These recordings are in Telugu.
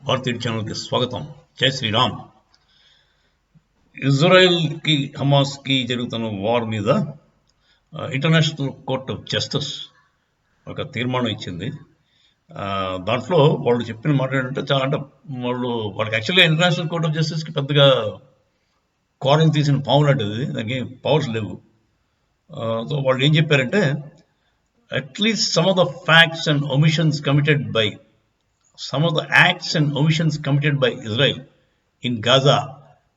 భారతీయ ఛానల్కి స్వాగతం. జై శ్రీరామ్. ఇజ్రాయెల్కి హమాస్కి జరుగుతున్న వార్ మీద ఇంటర్నేషనల్ కోర్ట్ ఆఫ్ జస్టిస్ ఒక తీర్మానం ఇచ్చింది. దాంట్లో వాళ్ళు చెప్పిన మాట ఏంటంటే చాలా అంటే వాళ్ళకి యాక్చువల్గా ఇంటర్నేషనల్ కోర్ట్ ఆఫ్ జస్టిస్కి పెద్దగా కోరలు తీసిన పావులు అంటది, దానికి పవర్స్ లేవు. సో వాళ్ళు ఏం చెప్పారంటే at least some of the facts and omissions committed by some of the acts and omissions committed by Israel in Gaza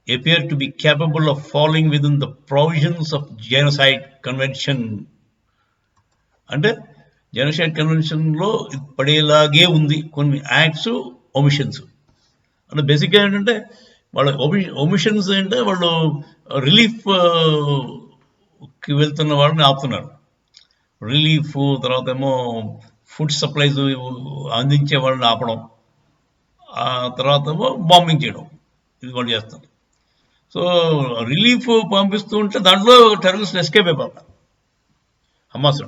appear to be capable of falling within the provisions of Genocide Convention. అంటే జెనోసైడ్ కన్వెన్షన్లో పడేలాగే ఉంది కొన్ని యాక్ట్స్ ఒమిషన్స్. అంటే బేసిక్గా ఏంటంటే వాళ్ళ ఒమిషన్స్ అంటే వాళ్ళు రిలీఫ్కి వెళ్తున్న వాళ్ళని ఆపుతున్నారు. రిలీఫ్ తర్వాత ఏమో ఫుడ్ సప్లైస్ అందించే వాళ్ళని ఆపడం, ఆ తర్వాత ఏమో బాంబింగ్ చేయడం, ఇది వాళ్ళు చేస్తారు. సో రిలీఫ్ పంపిస్తూ ఉంటే దాంట్లో టెర్రరిస్ట్ ఎస్కేప్ అయిపోతారు హమాస్,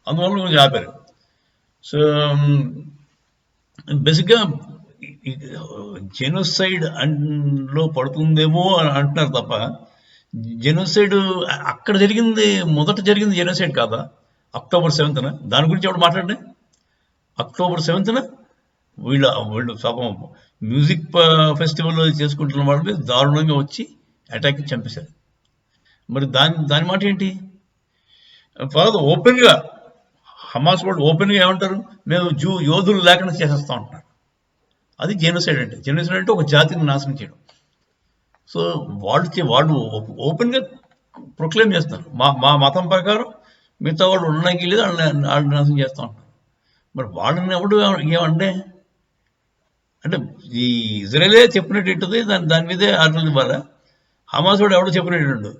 అందువల్ల కొంచెం ఆపారు. సో బేసిక్గా జెనోసైడ్ లో పడుతుందేమో అని అంటున్నారు తప్ప జెనోసైడ్ అక్కడ మొదట జరిగింది జెనోసైడ్ కాదా? అక్టోబర్ 7th దాని గురించి ఎవరు మాట్లాడండి. అక్టోబర్ 7th వీళ్ళు పాపం మ్యూజిక్ ఫెస్టివల్ చేసుకుంటున్న వాళ్ళు దారుణంగా వచ్చి అటాక్ చంపేశారు. మరి దాని మాట ఏంటి? ఓపెన్గా హమాస్ వాళ్ళు ఓపెన్గా ఏమంటారు, మేము యోధులు లేకుండా చేసేస్తా ఉంటున్నారు. అది జెనోసైడ్ అంటే. జెనోసైడ్ అంటే ఒక జాతిని నాశనం చేయడం. సో వాళ్ళు ఓపెన్గా ప్రొక్లెయిమ్ చేస్తున్నారు, మా మతం ప్రకారం మిగతా వాళ్ళు ఉండడానికి లేదు, వాళ్ళని నాశనం చేస్తూ ఉంటారు. మరి వాళ్ళని ఎవడు ఏమంటే అంటే ఈ ఇజ్రాయలే చెప్పినట్టు ఉంటుంది, దాని మీదే ఆర్డర్లు ఇవ్వాలా? హమాస్ వాడు ఎవడో చెప్పినట్టు ఉండదు,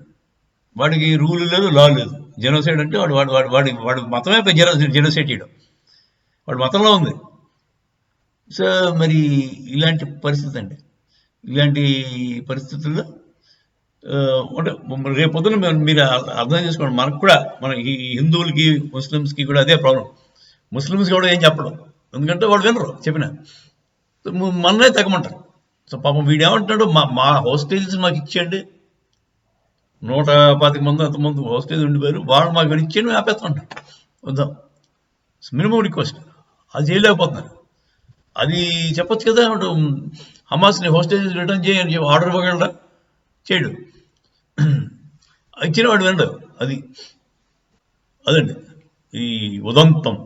వాడికి రూల్ లేదు, లా లేదు. జెనోసైడ్ అంటే వాడి మతమే జెనోసైడ్ చేయడం, వాడి మతంలో ఉంది. సో మరి ఇలాంటి పరిస్థితి అండి. ఇలాంటి పరిస్థితుల్లో అంటే రేపొద్దున మీరు అర్థం చేసుకోండి, మనకు కూడా మన ఈ హిందువులకి ముస్లిమ్స్కి కూడా అదే ప్రాబ్లం. ముస్లిమ్స్కి కూడా ఏం చెప్పడం, ఎందుకంటే వాళ్ళు వినరు చెప్పిన, మననే తగ్గమంటారు. సో పాపం వీడేమంటున్నాడు, మా హోస్టేజ్ మాకు ఇచ్చేయండి, 125 మంది అంతమంది హోస్టేజ్ ఉండిపోయారు, వాళ్ళు మాకు ఇచ్చేయండి, ఆపేస్తుంటారు. వద్దాం, మినిమం రిక్వెస్ట్. అది చేయలేకపోతున్నారు. అది చెప్పొచ్చు కదా, హమాస్ని హోస్టేజ్ రిటర్న్ చేయని ఆర్డర్ ఇవ్వగలరా? చేయడు. ఇచ్చిన వాడు వినడు. అదండి ఈ ఉదంతం.